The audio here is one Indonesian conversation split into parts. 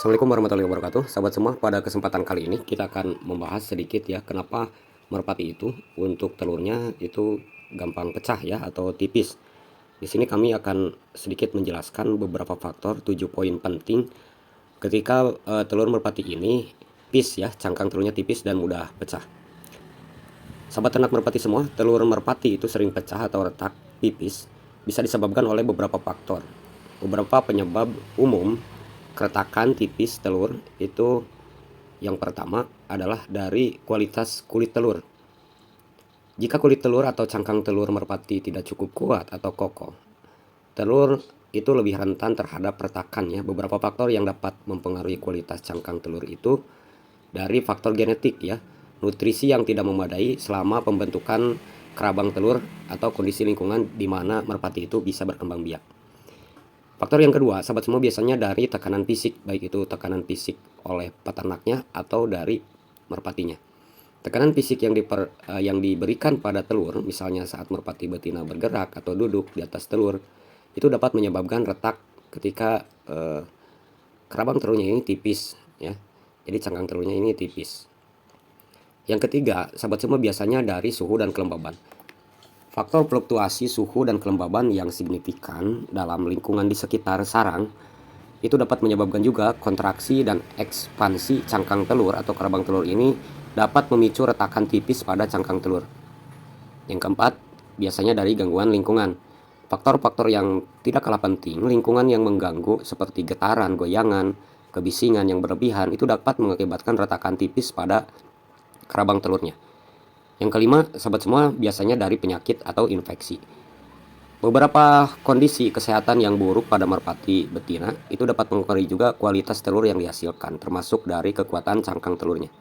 Assalamualaikum warahmatullahi wabarakatuh. Sahabat semua, pada kesempatan kali ini kita akan membahas sedikit ya, kenapa merpati itu untuk telurnya itu gampang pecah ya atau tipis. Di sini kami akan sedikit menjelaskan beberapa faktor 7 poin penting ketika telur merpati ini tipis ya, cangkang telurnya tipis dan mudah pecah. Sahabat ternak merpati semua, telur merpati itu sering pecah atau retak tipis bisa disebabkan oleh beberapa faktor. Beberapa penyebab umum keretakan tipis telur itu, yang pertama adalah dari kualitas kulit telur. Jika kulit telur atau cangkang telur merpati tidak cukup kuat atau kokoh, telur itu lebih rentan terhadap retakan ya. Beberapa faktor yang dapat mempengaruhi kualitas cangkang telur itu dari faktor genetik ya, nutrisi yang tidak memadai selama pembentukan kerabang telur atau kondisi lingkungan di mana merpati itu bisa berkembang biak. Faktor yang kedua, sahabat semua, biasanya dari tekanan fisik, baik itu tekanan fisik oleh peternaknya atau dari merpatinya. Tekanan fisik yang diberikan pada telur, misalnya saat merpati betina bergerak atau duduk di atas telur, itu dapat menyebabkan retak ketika kerabang telurnya ini tipis, ya. Jadi cangkang telurnya ini tipis. Yang ketiga, sahabat semua, biasanya dari suhu dan kelembaban. Faktor fluktuasi suhu dan kelembaban yang signifikan dalam lingkungan di sekitar sarang itu dapat menyebabkan juga kontraksi dan ekspansi cangkang telur atau kerabang telur ini dapat memicu retakan tipis pada cangkang telur. Yang keempat, biasanya dari gangguan lingkungan. Faktor-faktor yang tidak kalah penting, lingkungan yang mengganggu seperti getaran, goyangan, kebisingan yang berlebihan itu dapat mengakibatkan retakan tipis pada kerabang telurnya. Yang kelima, sahabat semua, biasanya dari penyakit atau infeksi. Beberapa kondisi kesehatan yang buruk pada merpati betina itu dapat mempengaruhi juga kualitas telur yang dihasilkan, termasuk dari kekuatan cangkang telurnya.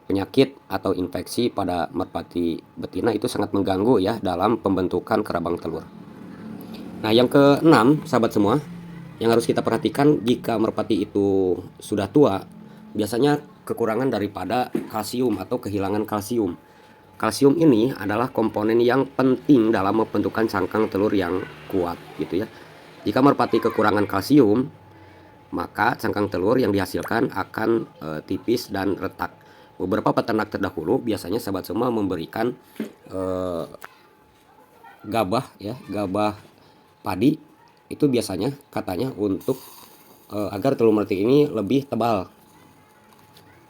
Penyakit atau infeksi pada merpati betina itu sangat mengganggu ya dalam pembentukan kerabang telur. Nah, yang keenam, sahabat semua, yang harus kita perhatikan jika merpati itu sudah tua, biasanya kekurangan daripada kalsium atau kehilangan kalsium. Kalsium ini adalah komponen yang penting dalam membentukkan cangkang telur yang kuat gitu ya. Jika merpati kekurangan kalsium, maka cangkang telur yang dihasilkan akan tipis dan retak. Beberapa peternak terdahulu biasanya sahabat semua memberikan gabah ya, gabah padi itu biasanya katanya untuk agar telur merpati ini lebih tebal.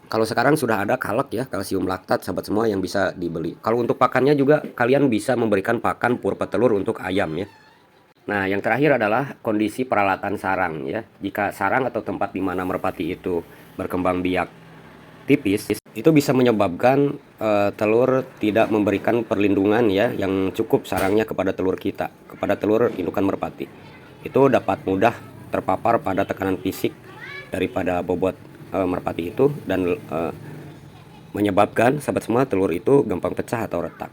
Kalau sekarang sudah ada kalek ya, kalsium laktat sahabat semua yang bisa dibeli. Kalau untuk pakannya juga kalian bisa memberikan pakan pur petelur untuk ayam ya. Nah, yang terakhir adalah kondisi peralatan sarang ya. Jika sarang atau tempat di mana merpati itu berkembang biak tipis, itu bisa menyebabkan telur tidak memberikan perlindungan ya yang cukup sarangnya kepada telur kita, kepada telur indukan merpati. Itu dapat mudah terpapar pada tekanan fisik daripada bobot merpati itu dan menyebabkan sahabat semua telur itu gampang pecah atau retak.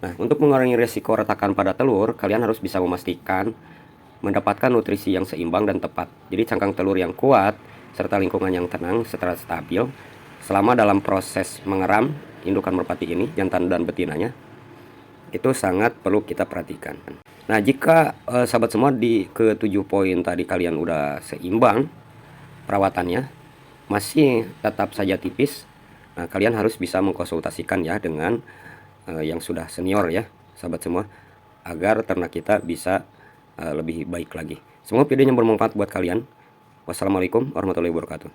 Nah, untuk mengurangi risiko retakan pada telur, kalian harus bisa memastikan mendapatkan nutrisi yang seimbang dan tepat. Jadi cangkang telur yang kuat serta lingkungan yang tenang serta stabil selama dalam proses mengeram indukan merpati ini, jantan dan betinanya, itu sangat perlu kita perhatikan. Nah, jika sahabat semua di ke-7 poin tadi kalian udah seimbang perawatannya, masih tetap saja tipis, nah kalian harus bisa mengkonsultasikan ya dengan yang sudah senior ya sahabat semua, agar ternak kita bisa lebih baik lagi. Semoga videonya bermanfaat buat kalian. Wassalamualaikum warahmatullahi wabarakatuh.